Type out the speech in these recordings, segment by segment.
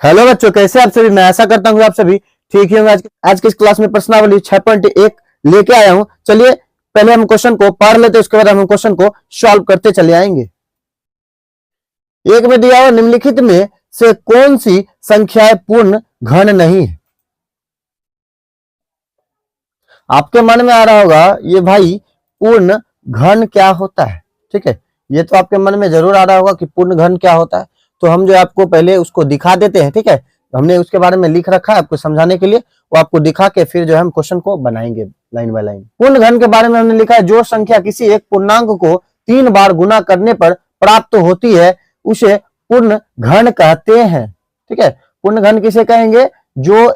Hello बच्चों, कैसे आप सभी। मैं आशा करता हूँ आप सभी ठीक ही होंगे। आज की इस क्लास में प्रश्नावली 6.1 लेके आया हूँ। चलिए पहले हम क्वेश्चन को पढ़ लेते हैं, उसके बाद हम क्वेश्चन को सॉल्व करते चले आएंगे। एक में दिया हुआ निम्नलिखित में से कौन सी संख्याएं पूर्ण घन नहीं है। आपके मन में आ रहा होगा ये भाई पूर्ण घन क्या होता है। ठीक है, ये तो आपके मन में जरूर आ रहा होगा कि पूर्ण घन क्या होता है। तो हम जो है आपको पहले उसको दिखा देते हैं। ठीक है, हमने उसके बारे में लिख रखा है आपको समझाने के लिए, वो आपको दिखा के फिर जो है हम क्वेश्चन को बनाएंगे लाइन बाय लाइन। पूर्ण घन के बारे में हमने लिखा है जो संख्या किसी एक पूर्णांक को 3 बार गुना करने पर प्राप्त होती है उसे पूर्ण घन कहते हैं। ठीक है, पूर्ण घन किसे कहेंगे? जो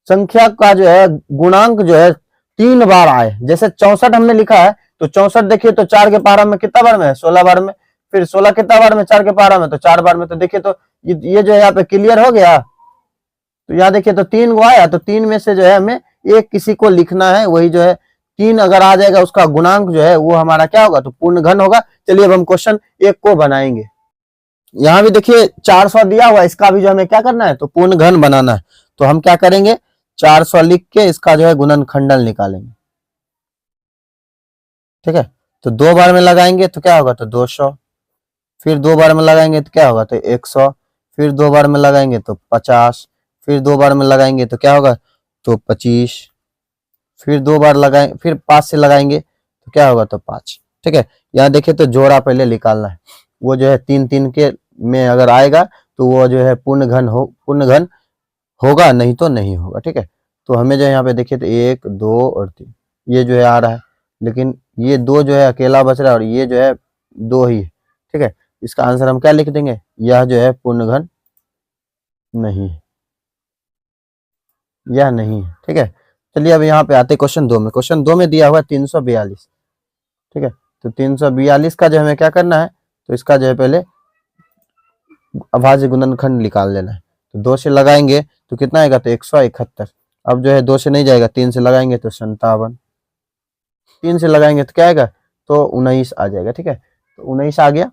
संख्या का जो है गुणांक जो है 3 बार आए। जैसे 64 हमने लिखा है तो 64 देखिए तो 4 के पारा में कितना बार में है? 16 बार में। फिर 16 कितना बार में? 4 के पारा में तो 4 बार में। तो देखिए तो ये जो है यहाँ पे क्लियर हो गया। तो यहाँ देखिए तो 3 गो आया, तो 3 में से जो है हमें एक किसी को लिखना है, वही जो है 3 अगर आ जाएगा उसका गुणांक जो है वो हमारा क्या होगा? तो पूर्ण घन होगा। चलिए अब हम क्वेश्चन 1 को बनाएंगे। यहाँ भी देखिए 400 दिया हुआ, इसका भी जो हमें क्या करना है? तो पूर्ण घन बनाना है। तो हम क्या करेंगे? 400 लिख के इसका जो है गुणनखंडन निकालेंगे। ठीक है, तो 2 बार में लगाएंगे तो क्या होगा? तो 200। फिर 2 बार में लगाएंगे तो क्या होगा? तो 100। फिर 2 बार में लगाएंगे तो 50। फिर 2 बार में लगाएंगे तो क्या होगा? तो 25। फिर 2 बार लगाएंगे, फिर 5 से लगाएंगे तो क्या होगा? तो 5। ठीक है, यहाँ देखिए तो जोड़ा पहले निकालना है। वो जो है 3 के में अगर आएगा तो वो जो है पूर्ण घन होगा, नहीं तो नहीं होगा। ठीक है, तो हमें जो यहाँ पे देखिए तो 1 2 और 3 ये जो है आ रहा है, लेकिन ये 2 जो है अकेला बच रहा है और ये जो है 2 ही है। ठीक है, इसका आंसर हम क्या लिख देंगे? यह जो है पूर्ण घन नहीं है, यह नहीं है। ठीक है, चलिए अब यहाँ पे आते क्वेश्चन 2 में। क्वेश्चन 2 में दिया हुआ है 342। ठीक है, तो 342 का जो हमें क्या करना है? तो इसका जो है पहले अभाज्य गुणनखंड निकाल लेना है। तो 2 से लगाएंगे तो कितना आएगा? तो 171। अब जो है 2 से नहीं जाएगा, 3 से लगाएंगे तो 57। 3 से लगाएंगे तो क्या आएगा? तो 19 आ जाएगा। ठीक है, तो 19 आ गया।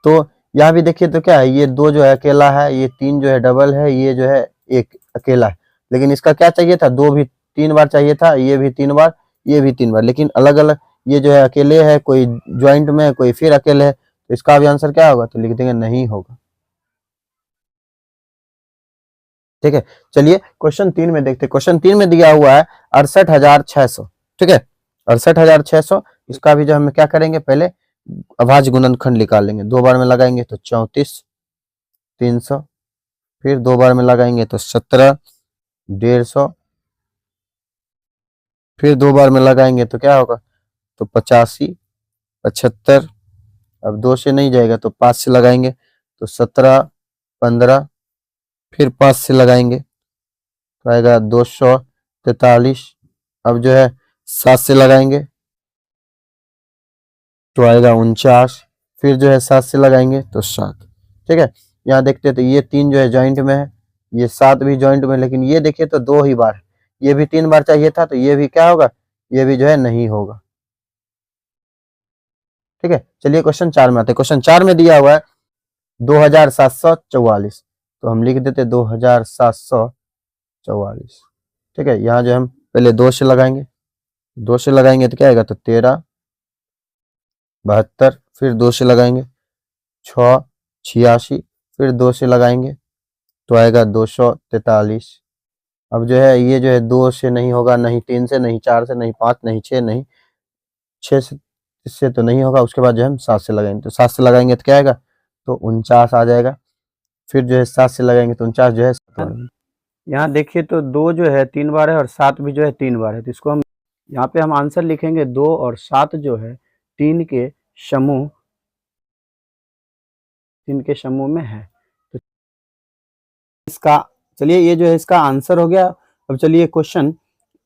तो यहाँ भी देखिए तो क्या है, ये 2 जो है अकेला है, ये 3 जो है डबल है, ये जो है एक अकेला है। लेकिन इसका क्या चाहिए था? 2 भी 3 बार चाहिए था, ये भी 3 बार, ये भी 3 बार, लेकिन अलग अलग ये जो है अकेले है, कोई ज्वाइंट में है, कोई फिर अकेले है। तो इसका भी आंसर क्या होगा? तो लिख देंगे नहीं होगा। ठीक है, चलिए क्वेश्चन 3 में देखते हैं। क्वेश्चन 3 में दिया हुआ है 68,600। ठीक है, 68,600। इसका भी जो हम क्या करेंगे? पहले अभाज्य गुणनखंड निकाल लेंगे। 2 बार में लगाएंगे तो 34 300। फिर 2 बार में लगाएंगे तो 17 150। फिर 2 बार में लगाएंगे तो क्या होगा? तो 85 75। अब 2 से नहीं जाएगा तो 5 से लगाएंगे तो 17 15। फिर 5 से लगाएंगे तो आएगा 243। अब जो है 7 से लगाएंगे तो आएगा 49। फिर जो है 7 से लगाएंगे तो 7। ठीक है, यहाँ देखते हैं तो ये 3 जो है जॉइंट में है, ये 7 भी जॉइंट में, लेकिन ये देखिए तो 2 ही बार, ये भी 3 बार चाहिए था, तो ये भी क्या होगा? ये भी जो है नहीं होगा। ठीक है, चलिए क्वेश्चन 4 में आते हैं। क्वेश्चन 4 में दिया हुआ है 2744। तो हम लिख देते 2744। ठीक है, यहाँ जो हम पहले 2 से लगाएंगे, 2 से लगाएंगे तो क्या आएगा? तो 13 72। फिर 2 से लगाएंगे 6 86। फिर 2 से लगाएंगे तो आएगा 243। अब जो है ये जो है 2 से नहीं होगा, नहीं 3 से, नहीं 4 से, नहीं 5, नहीं 6, नहीं 6 से, इससे तो नहीं होगा। उसके बाद जो है हम 7 से लगाएंगे, तो 7 से लगाएंगे तो क्या आएगा? तो 49 आ जाएगा। फिर जो है 7 से लगाएंगे तो 49 जो है, यहाँ देखिए तो 2 जो है 3 बार है और 7 भी जो है 3 बार है। तो इसको हम यहाँ पे हम आंसर लिखेंगे 2 और 7 जो है 3 के समूह में है। तो इसका चलिए ये जो है इसका आंसर हो गया। अब चलिए क्वेश्चन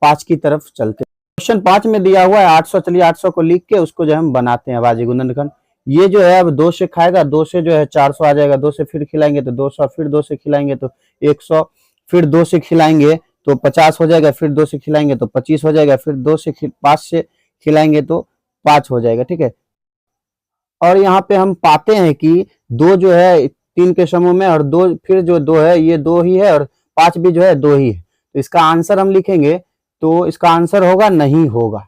5 की तरफ चलते हैं। क्वेश्चन 5 में दिया हुआ है 800। चलिए 800 को लिख के उसको जो हम बनाते हैं अभाज्य गुणनखंड। ये जो है अब 2 से खाएगा, 2 से जो है 400 आ जाएगा, 2 से फिर खिलाएंगे तो 200, फिर 2 से खिलाएंगे तो 100, फिर 2 से खिलाएंगे तो 50 हो जाएगा, फिर 2 से खिलाएंगे तो 25 हो जाएगा, फिर 5 से खिलाएंगे तो 5 हो जाएगा। ठीक है, और यहाँ पे हम पाते हैं कि 2 जो है 3 के समूह में, और 2 फिर जो 2 है ये 2 ही है, और 5 भी जो है 2 ही है। तो इसका आंसर हम लिखेंगे तो इसका आंसर होगा नहीं होगा।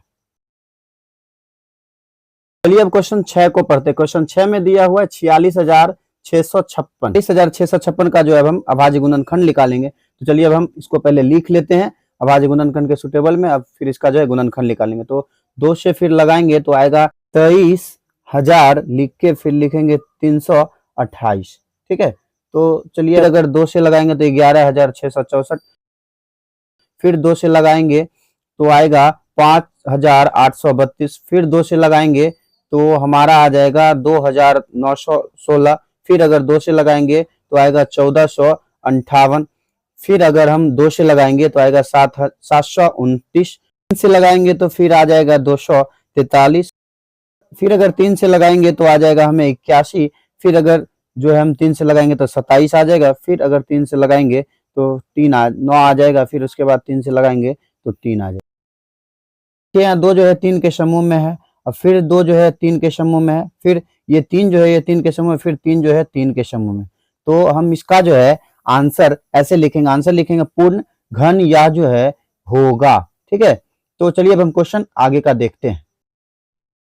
चलिए अब क्वेश्चन 6 को पढ़ते हैं। क्वेश्चन 6 में दिया हुआ है 46,656 का जो है हम अभाज्य गुणनखंड निकालेंगे। तो चलिए अब हम इसको पहले लिख लेते हैं अभाज्य गुणनखंड के सुटेबल में, अब फिर इसका जो है गुणनखंड निकालेंगे। तो 2 से फिर लगाएंगे तो आएगा 23,000, लिख के फिर लिखेंगे 328। ठीक है, तो चलिए अगर 2 से लगाएंगे तो 11,664, फिर 2 से लगाएंगे तो आएगा 5,832, फिर 2 से लगाएंगे तो हमारा आ जाएगा 2,916, फिर अगर 2 से लगाएंगे तो आएगा 1,458, फिर अगर हम 2 से लगाएंगे तो आएगा 729, 3 से लगाएंगे तो फिर आ जाएगा 243, फिर अगर 3 से लगाएंगे तो आ जाएगा हमें 81, फिर अगर जो है हम 3 से लगाएंगे तो 27 आ जाएगा, फिर अगर 3 से लगाएंगे तो 9 आ जाएगा, फिर उसके बाद 3 से लगाएंगे तो 3 आ जाएगा। यहाँ 2 जो है 3 के समूह में है, और फिर 2 जो है 3 के समूह में है, फिर ये 3 जो है ये 3 के समूह में, फिर 3 जो है 3 के समूह में। तो हम इसका जो है आंसर ऐसे लिखेंगे, आंसर लिखेंगे पूर्ण घन या जो है होगा। ठीक है, तो चलिए अब हम क्वेश्चन आगे का देखते हैं।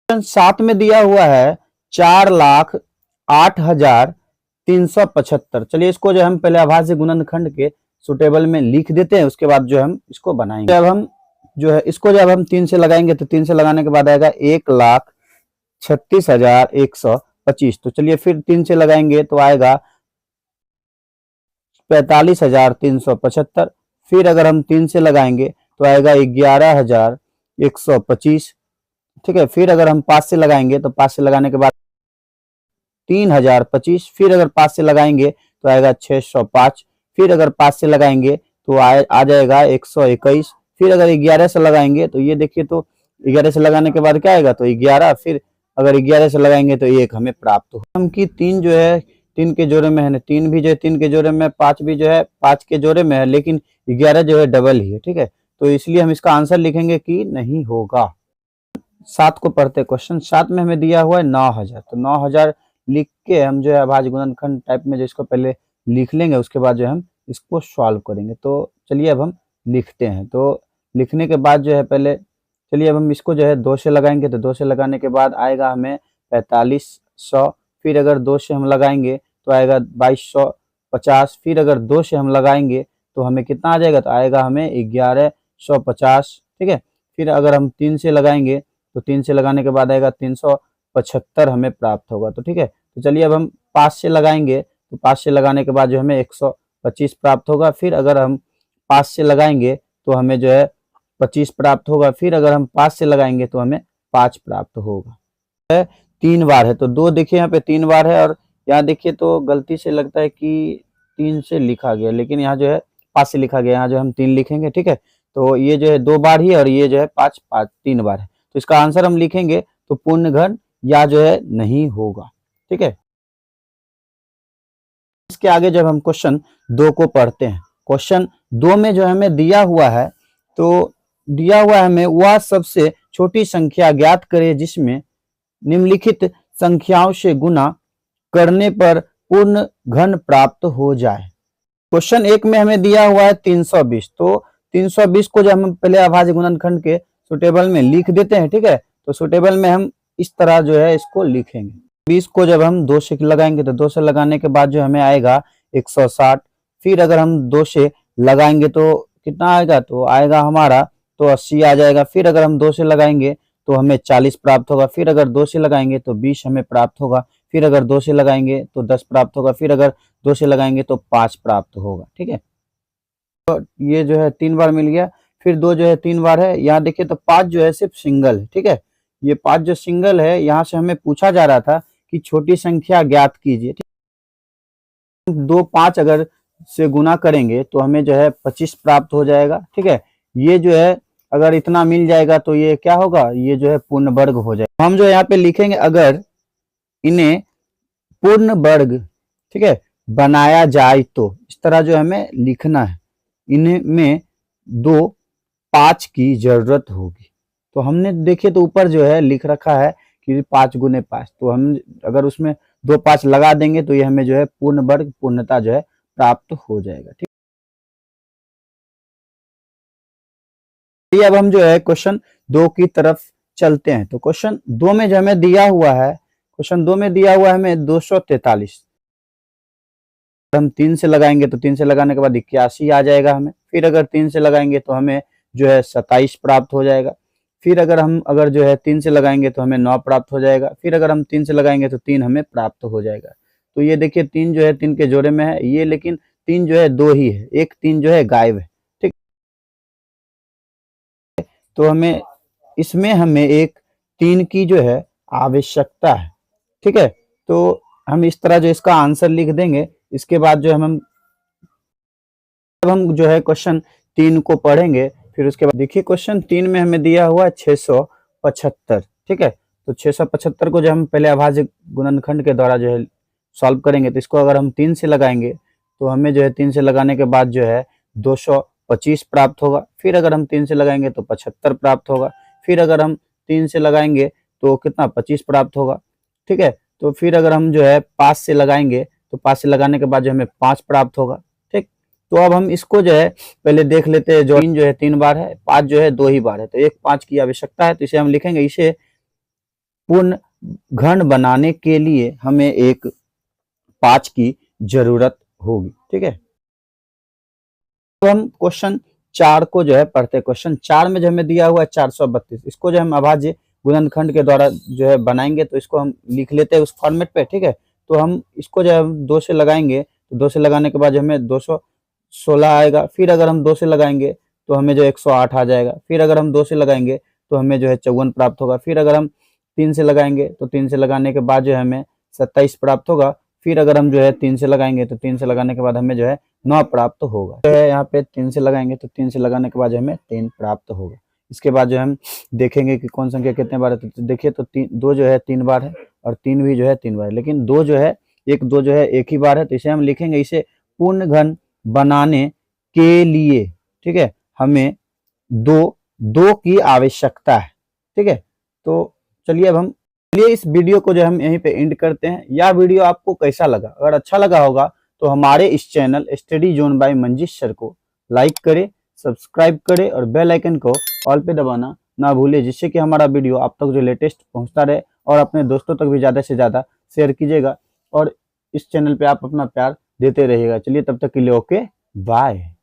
क्वेश्चन 7 में दिया हुआ है 4,08,375। चलिए इसको जो हम पहले अभाज्य गुणनखंड के सुटेबल में लिख देते हैं, उसके बाद जो हम इसको बनाएंगे। अब हम जो है इसको जब हम 3 से लगाएंगे तो 3 से लगाने के बाद आएगा 1,36,125। तो चलिए फिर 3 से लगाएंगे तो आएगा 45,375, फिर अगर हम 3 से लगाएंगे तो आएगा 11,125। ठीक है, फिर अगर हम 5 से लगाएंगे तो 5 से लगाने के बाद 3,025, फिर अगर 5 से लगाएंगे तो आएगा 605, फिर अगर 5 से लगाएंगे तो आ जाएगा 121, फिर अगर 11 से लगाएंगे तो ये देखिए, तो 11 से लगाने के बाद क्या आएगा तो 11, फिर अगर 11 से लगाएंगे तो 1 हमें प्राप्त हो। हम की 3 जो है 3 के जोड़े में है, 3 भी जो है 3 के जोड़े में, 5 भी जो है 5 के जोड़े में है, लेकिन 11 जो है डबल ही है। ठीक है, तो इसलिए हम इसका आंसर लिखेंगे कि नहीं होगा। 7 को पढ़ते। क्वेश्चन 7 में हमें दिया हुआ है 9,000। तो 9,000 लिख के हम जो है अभाज्य गुणनखंड टाइप में जो इसको पहले लिख लेंगे, उसके बाद जो हम इसको सॉल्व करेंगे। तो चलिए अब हम लिखते हैं। तो लिखने के बाद जो है पहले चलिए अब हम इसको जो है 2 से लगाएंगे, तो 2 से लगाने के बाद आएगा हमें 4500, फिर अगर 2 से हम लगाएंगे तो आएगा 2250, फिर अगर 2 से हम लगाएंगे तो हमें कितना आ जाएगा तो आएगा हमें 1150। ठीक है, फिर अगर हम 3 से लगाएंगे तो 3 से लगाने के बाद आएगा 375 हमें प्राप्त होगा। तो ठीक है, तो चलिए अब हम 5 से लगाएंगे तो 5 से लगाने के बाद जो हमें 125 प्राप्त होगा, फिर अगर हम 5 से लगाएंगे तो हमें जो है 25 प्राप्त होगा, फिर अगर हम 5 से लगाएंगे तो हमें 5 प्राप्त होगा। 3 बार है, तो 2 देखिए यहाँ पे 3 बार है, और यहाँ देखिए तो गलती से लगता है कि 3 से लिखा गया, लेकिन यहाँ जो है 5 से लिखा गया, यहाँ जो हम 3 लिखेंगे। ठीक है, तो ये जो है 2 बार ही, और ये जो है 3 बार है। तो इसका आंसर हम लिखेंगे तो पूर्ण घन या जो है नहीं होगा। ठीक है, इसके आगे जब हम क्वेश्चन 2 को पढ़ते हैं, क्वेश्चन 2 में जो हमें दिया हुआ है, तो दिया हुआ है हमें वह सबसे छोटी संख्या ज्ञात करे जिसमें निम्नलिखित संख्याओं से गुना करने पर पूर्ण घन प्राप्त हो जाए। क्वेश्चन 1 में हमें दिया हुआ है 320। तो 320 को जब हम पहले अभाज्य गुणनखंड के सुटेबल में लिख देते हैं। ठीक है, तो सुटेबल में हम इस तरह जो है इसको लिखेंगे। 20 को जब हम 2 से लगाएंगे तो 2 से लगाने के बाद जो हमें आएगा 160, फिर अगर हम 2 से लगाएंगे तो कितना आएगा तो आएगा हमारा तो 80 आ जाएगा, फिर अगर हम 2 से लगाएंगे तो हमें 40 प्राप्त होगा, फिर अगर 2 से लगाएंगे तो 20 हमें प्राप्त होगा, फिर अगर 2 से लगाएंगे तो 10 प्राप्त होगा, फिर अगर 2 से लगाएंगे तो 5 प्राप्त होगा। ठीक है, तो ये जो है 3 बार मिल गया, फिर 2 जो है 3 बार है। यहाँ देखिए तो 5 जो है सिर्फ सिंगल है। ठीक है, ये 5 जो सिंगल है, यहाँ से हमें पूछा जा रहा था कि छोटी संख्या ज्ञात कीजिए। 2 5 अगर से गुना करेंगे तो हमें जो है 25 प्राप्त हो जाएगा। ठीक है, ये जो है अगर इतना मिल जाएगा तो ये क्या होगा, ये जो है पूर्ण वर्ग हो जाएगा। हम जो यहाँ पे लिखेंगे अगर इन्हें पूर्ण वर्ग, ठीक है, बनाया जाए तो इस तरह जो हमें लिखना है, इनमें 2 5 की जरूरत होगी। तो हमने देखिए तो ऊपर जो है लिख रखा है कि 5 गुने 5, तो हम अगर उसमें दो 5 लगा देंगे तो ये हमें जो है पूर्ण वर्ग पूर्णता जो है प्राप्त हो जाएगा। ठीक है, अब हम जो है क्वेश्चन 2 की तरफ चलते हैं। तो क्वेश्चन 2 में जो हमें दिया हुआ है, क्वेश्चन 2 में दिया हुआ है हमें 243, हम 3 से लगाएंगे तो 3 से लगाने के बाद 81 आ जाएगा हमें। फिर अगर 3 से लगाएंगे तो हमें जो है 27 प्राप्त हो जाएगा। फिर अगर जो है 3 से लगाएंगे तो हमें 9 प्राप्त हो जाएगा। फिर अगर हम 3 से लगाएंगे तो 3 हमें प्राप्त हो जाएगा। तो ये देखिए 3 जो है 3 के जोड़े में है ये, लेकिन 3 जो है 2 ही है, एक 3 जो है गायब है। ठीक, तो हमें एक 3 की जो है आवश्यकता है। ठीक है, तो हम इस तरह जो इसका आंसर लिख देंगे। इसके बाद जो हम जो है क्वेश्चन 3 को पढ़ेंगे। फिर उसके बाद देखिए क्वेश्चन 3 में हमें दिया हुआ है 675। ठीक है, तो 675 को जो हम पहले अभाज्य गुणनखंड के द्वारा जो है सॉल्व करेंगे, तो इसको अगर हम 3 से लगाएंगे तो हमें जो है 3 से लगाने के बाद जो है 225 प्राप्त होगा। फिर अगर हम 3 से लगाएंगे तो 75 प्राप्त होगा। फिर अगर हम 3 से लगाएंगे तो कितना 25 प्राप्त होगा। ठीक है, तो फिर अगर हम जो है 5 से लगाएंगे तो 5 से लगाने के बाद जो हमें 5 प्राप्त होगा। ठीक, तो अब हम इसको जो है पहले देख लेते हैं। जो 3 जो है 3 बार है, 5 जो है 2 ही बार है, तो एक 5 की आवश्यकता है। तो इसे हम लिखेंगे, इसे पूर्ण घन बनाने के लिए हमें एक 5 की जरूरत होगी। ठीक है, तो हम क्वेश्चन 4 को जो है पढ़ते हैं। क्वेश्चन 4 में जो हमें दिया हुआ है 432, इसको जो हम अभाज्य गुणनखंड के द्वारा जो है बनाएंगे, तो इसको हम लिख लेते हैं उस फॉर्मेट पे। ठीक है, तो हम इसको जो है 2 से लगाएंगे तो 2 से लगाने के बाद हमें 216 आएगा। फिर अगर हम 2 से लगाएंगे तो हमें जो 108 आ जाएगा। फिर अगर हम 2 से लगाएंगे तो हमें जो है 54 प्राप्त होगा। फिर अगर हम 3 से लगाएंगे तो 3 से लगाने के बाद जो है हमें 27 प्राप्त होगा। फिर अगर हम जो है 3 से लगाएंगे तो 3 से लगाने के बाद हमें जो है 9 प्राप्त होगा। जो है यहाँ पे 3 से लगाएंगे तो 3 से लगाने के बाद जो हमें 3 प्राप्त होगा। इसके बाद जो हम देखेंगे कि कौन संख्या कितने बार है। तो देखिए, तो 2 जो है 3 बार है और 3 भी जो है 3 बार है, लेकिन 2 जो है 2 जो है एक ही बार है। तो इसे हम लिखेंगे, इसे पूर्ण घन बनाने के लिए, ठीक है, हमें 2 की आवश्यकता है। ठीक है, तो चलिए इस वीडियो को जो हम यहीं पे एंड करते हैं। यह वीडियो आपको कैसा लगा? अगर अच्छा लगा होगा तो हमारे इस channel study zone by Manjish sir को लाइक करें, सब्सक्राइब करें और बेल आइकन को ऑल पे दबाना ना भूलें, जिससे कि हमारा वीडियो आप तक जो लेटेस्ट पहुंचता रहे। और अपने दोस्तों तक भी ज़्यादा से ज़्यादा शेयर कीजिएगा और इस चैनल पे आप अपना प्यार देते रहिएगा। चलिए, तब तक के लिए ओके बाय।